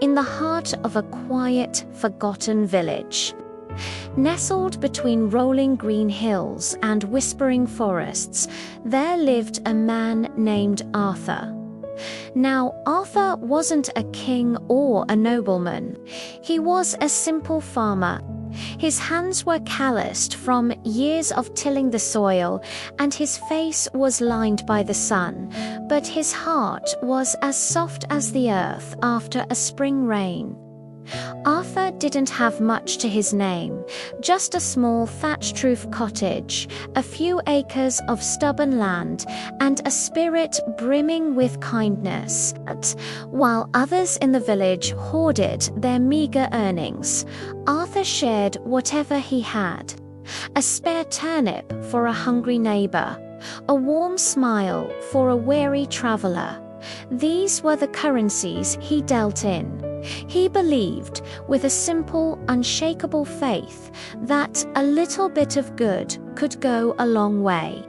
in the heart of a quiet, forgotten village. Nestled between rolling green hills and whispering forests, there lived a man named Arthur. Now, Arthur wasn't a king or a nobleman. He was a simple farmer. His hands were calloused from years of tilling the soil, and his face was lined by the sun, but his heart was as soft as the earth after a spring rain. Arthur didn't have much to his name, just a small thatched-roof cottage, a few acres of stubborn land, and a spirit brimming with kindness. While others in the village hoarded their meager earnings, Arthur shared whatever he had. A spare turnip for a hungry neighbor, a warm smile for a weary traveler. These were the currencies he dealt in. He believed, with a simple, unshakable faith, that a little bit of good could go a long way.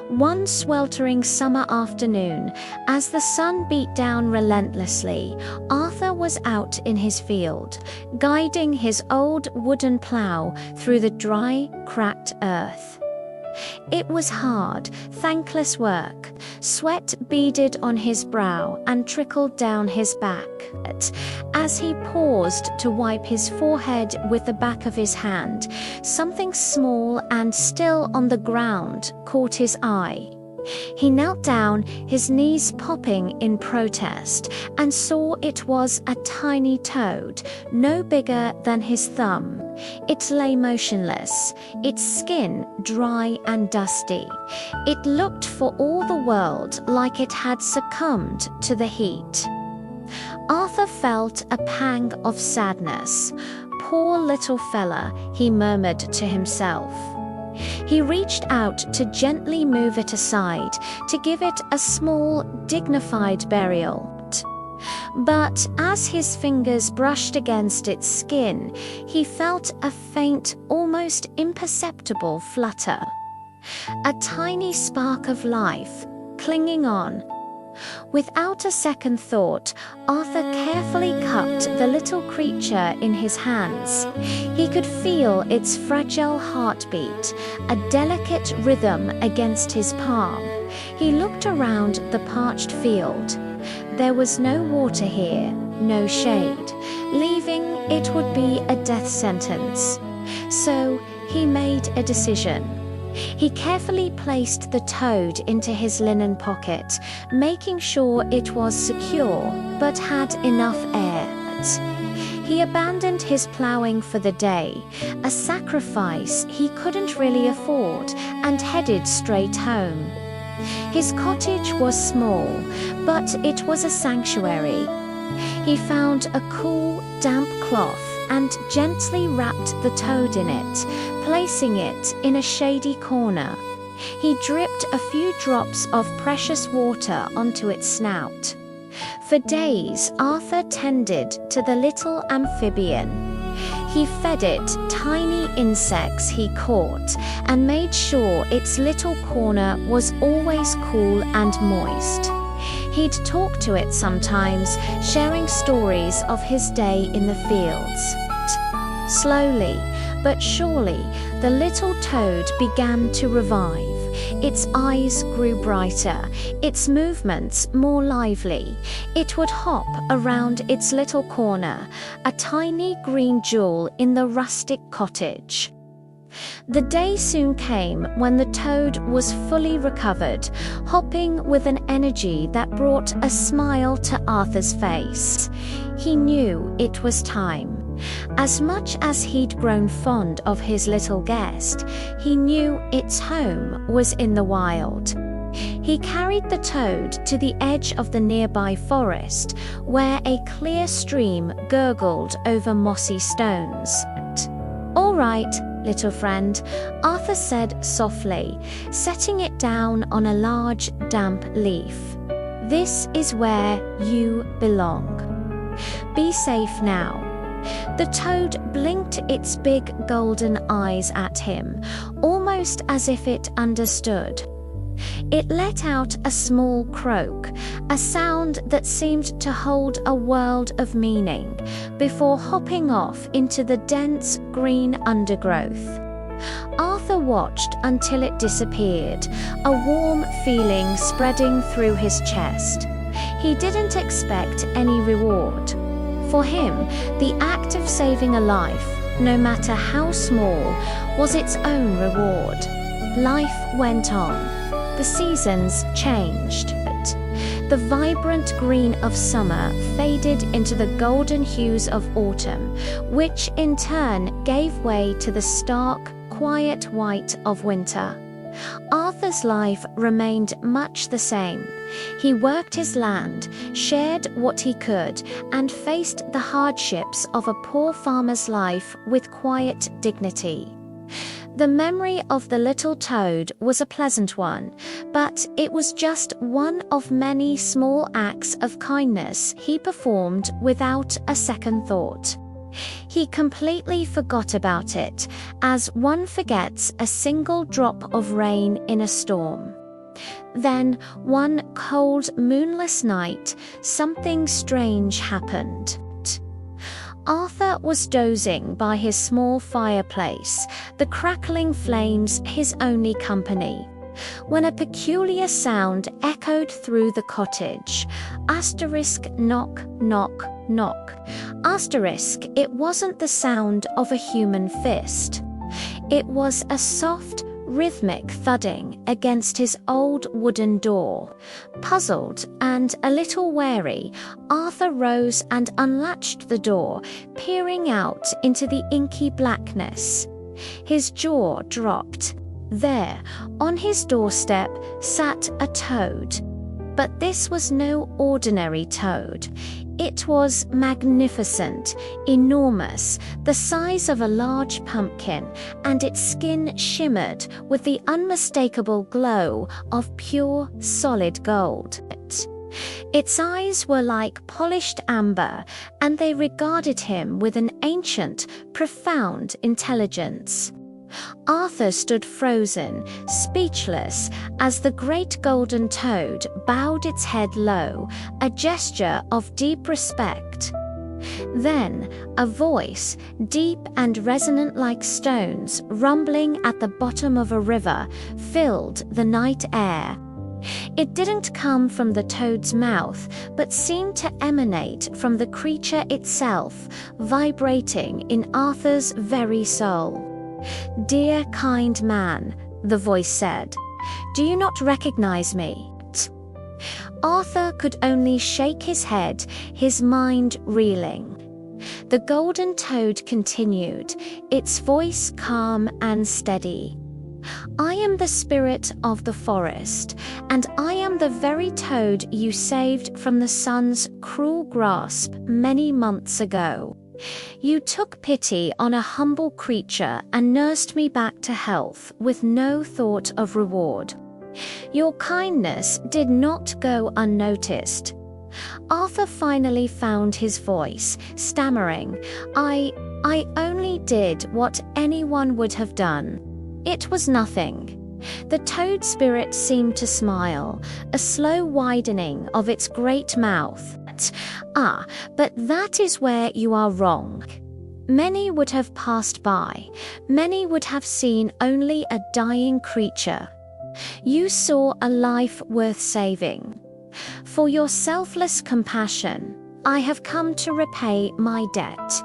One sweltering summer afternoon, as the sun beat down relentlessly, Arthur was out in his field, guiding his old wooden plough through the dry, cracked earth. It was hard, thankless work. Sweat beaded on his brow and trickled down his back. As he paused to wipe his forehead with the back of his hand, something small and still on the ground caught his eye. He knelt down, his knees popping in protest, and saw it was a tiny toad, no bigger than his thumb. It lay motionless, its skin dry and dusty. It looked for all the world like it had succumbed to the heat. Arthur felt a pang of sadness. "Poor little fella," he murmured to himself. He reached out to gently move it aside, to give it a small, dignified burial. But as his fingers brushed against its skin, he felt a faint, almost imperceptible flutter. A tiny spark of life, clinging on. Without a second thought, Arthur carefully cupped the little creature in his hands. He could feel its fragile heartbeat, a delicate rhythm against his palm. He looked around the parched field. There was no water here, no shade. Leaving it would be a death sentence. So he made a decision. He carefully placed the toad into his linen pocket, making sure it was secure but had enough air. He abandoned his ploughing for the day, a sacrifice he couldn't really afford, and headed straight home. His cottage was small, but it was a sanctuary. He found a cool, damp cloth and gently wrapped the toad in it, placing it in a shady corner. He dripped a few drops of precious water onto its snout. For days, Arthur tended to the little amphibian. He fed it tiny insects he caught and made sure its little corner was always cool and moist. He'd talk to it sometimes, sharing stories of his day in the fields. Slowly, but surely, the little toad began to revive. Its eyes grew brighter, its movements more lively. It would hop around its little corner, a tiny green jewel in the rustic cottage. The day soon came when the toad was fully recovered, hopping with an energy that brought a smile to Arthur's face. He knew it was time. As much as he'd grown fond of his little guest, he knew its home was in the wild. He carried the toad to the edge of the nearby forest, where a clear stream gurgled over mossy stones. "All right, little friend," Arthur said softly, setting it down on a large, damp leaf. "This is where you belong. Be safe now." The toad blinked its big golden eyes at him, almost as if it understood. It let out a small croak, a sound that seemed to hold a world of meaning, before hopping off into the dense green undergrowth. Arthur watched until it disappeared, a warm feeling spreading through his chest. He didn't expect any reward. For him, the act of saving a life, no matter how small, was its own reward. Life went on. The seasons changed. The vibrant green of summer faded into the golden hues of autumn, which in turn gave way to the stark, quiet white of winter. Arthur's life remained much the same. He worked his land, shared what he could, and faced the hardships of a poor farmer's life with quiet dignity. The memory of the little toad was a pleasant one, but it was just one of many small acts of kindness he performed without a second thought. He completely forgot about it, as one forgets a single drop of rain in a storm. Then, one cold, moonless night, something strange happened. Arthur was dozing by his small fireplace, the crackling flames his only company, when a peculiar sound echoed through the cottage. Asterisk knock, knock, knock. Asterisk, it wasn't the sound of a human fist. It was a soft, rhythmic thudding against his old wooden door. Puzzled and a little wary, Arthur rose and unlatched the door, peering out into the inky blackness. His jaw dropped. There, on his doorstep, sat a toad. But this was no ordinary toad. It was magnificent, enormous, the size of a large pumpkin, and its skin shimmered with the unmistakable glow of pure, solid gold. Its eyes were like polished amber, and they regarded him with an ancient, profound intelligence. Arthur stood frozen, speechless, as the great golden toad bowed its head low, a gesture of deep respect. Then, a voice, deep and resonant like stones rumbling at the bottom of a river, filled the night air. It didn't come from the toad's mouth, but seemed to emanate from the creature itself, vibrating in Arthur's very soul. "Dear kind man," the voice said, "do you not recognize me?" Arthur could only shake his head, his mind reeling. The golden toad continued, its voice calm and steady. "I am the spirit of the forest, and I am the very toad you saved from the sun's cruel grasp many months ago. You took pity on a humble creature and nursed me back to health with no thought of reward. Your kindness did not go unnoticed." Arthur finally found his voice, stammering, I only did what anyone would have done. It was nothing." The toad spirit seemed to smile, a slow widening of its great mouth. But that is where you are wrong. Many would have passed by. Many would have seen only a dying creature. You saw a life worth saving. For your selfless compassion, I have come to repay my debt.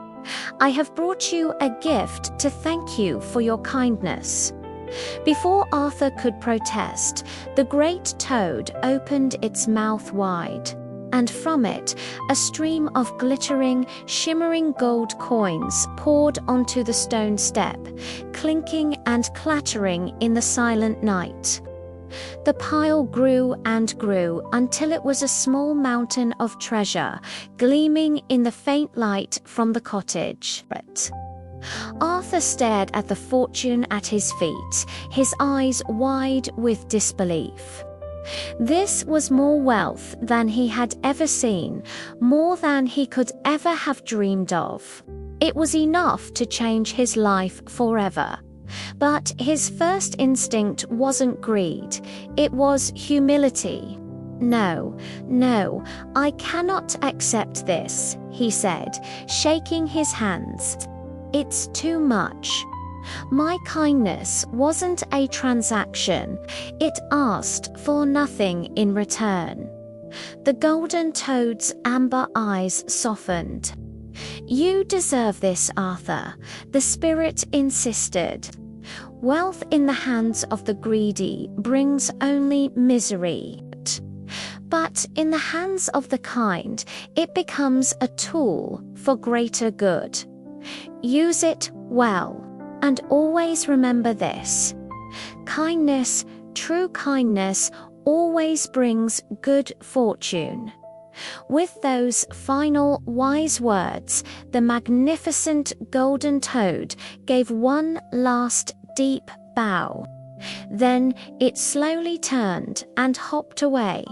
I have brought you a gift to thank you for your kindness." Before Arthur could protest, the great toad opened its mouth wide, and from it, a stream of glittering, shimmering gold coins poured onto the stone step, clinking and clattering in the silent night. The pile grew and grew until it was a small mountain of treasure, gleaming in the faint light from the cottage. Arthur stared at the fortune at his feet, his eyes wide with disbelief. This was more wealth than he had ever seen, more than he could ever have dreamed of. It was enough to change his life forever. But his first instinct wasn't greed, it was humility. "No, no, I cannot accept this," he said, shaking his hands. "It's too much." My kindness wasn't a transaction, it asked for nothing in return. The golden toad's amber eyes softened. "You deserve this, Arthur," the spirit insisted. "Wealth in the hands of the greedy brings only misery. But in the hands of the kind, it becomes a tool for greater good. Use it well, and always remember this: kindness, true kindness, always brings good fortune." With those final wise words, the magnificent golden toad gave one last deep bow. Then it slowly turned and hopped away,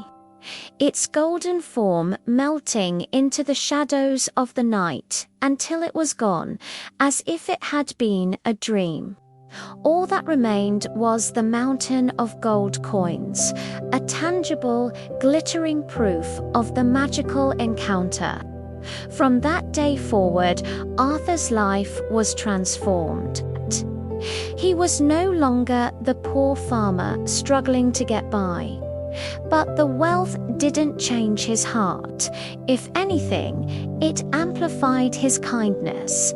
its golden form melting into the shadows of the night until it was gone, as if it had been a dream. All that remained was the mountain of gold coins, a tangible, glittering proof of the magical encounter. From that day forward, Arthur's life was transformed. He was no longer the poor farmer struggling to get by. But the wealth didn't change his heart. If anything, it amplified his kindness.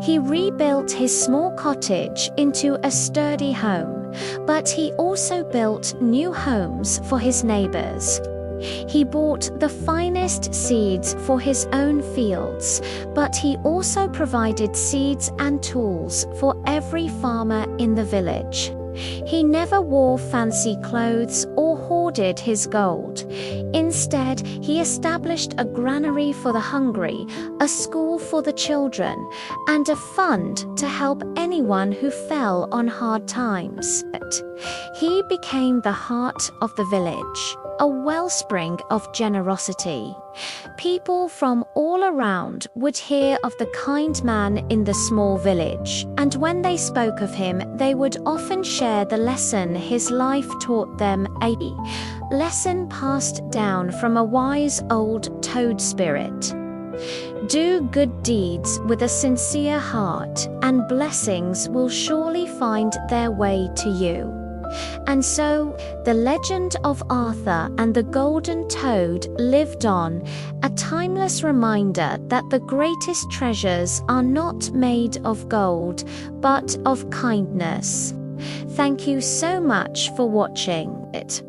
He rebuilt his small cottage into a sturdy home, but he also built new homes for his neighbors. He bought the finest seeds for his own fields, but he also provided seeds and tools for every farmer in the village. He never wore fancy clothes or hoarded his gold. Instead, he established a granary for the hungry, a school for the children, and a fund to help anyone who fell on hard times. He became the heart of the village, a wellspring of generosity. People from all around would hear of the kind man in the small village, and when they spoke of him, they would often share the lesson his life taught them, a lesson passed down from a wise old toad spirit. Do good deeds with a sincere heart, and blessings will surely find their way to you. And so, the legend of Arthur and the Golden Toad lived on, a timeless reminder that the greatest treasures are not made of gold, but of kindness. Thank you so much for watching it.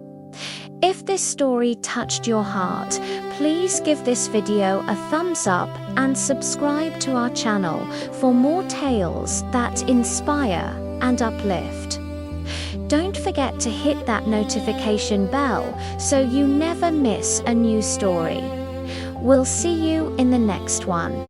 If this story touched your heart, please give this video a thumbs up and subscribe to our channel for more tales that inspire and uplift. Don't forget to hit that notification bell so you never miss a new story. We'll see you in the next one.